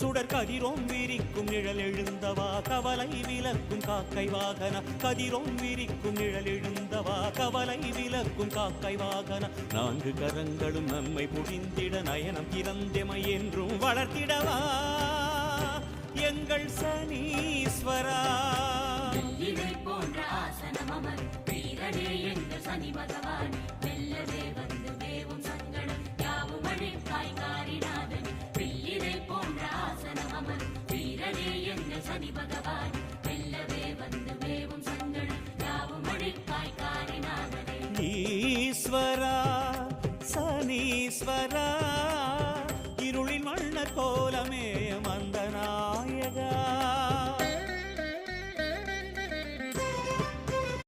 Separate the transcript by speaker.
Speaker 1: சுடர் கதிரோம் விரிக்கும் நிழல் எழுந்தவா கவலை விலக்கும் காக்கை வாகன கதிரோம் விரிக்கும் நிழல் எழுந்தவா கவலை விலக்கும் காக்கை வாகன நான்கு கரங்களும் நம்மை புரிந்திட நயனம் திறந்தெமை என்றும் வளர்த்திடவா எங்கள் சனீஸ்வரா.
Speaker 2: போன்ற ஆசனம் அமர் வீரனே எங்கள் சனி பகவான் வெல்லவே வந்து வேவும் சங்கடம் யாவும் அழைப்பாய் காரிநாதன். வெள்ளிரை போன்ற ஆசனம் அமர் வீரனே எங்கள் சனி பகவான் வெல்லவே வந்து வேவும் சங்கடம் யாவும் அழைப்பாய் காரிநாதனே.
Speaker 1: ஈஸ்வரா சனீஸ்வரா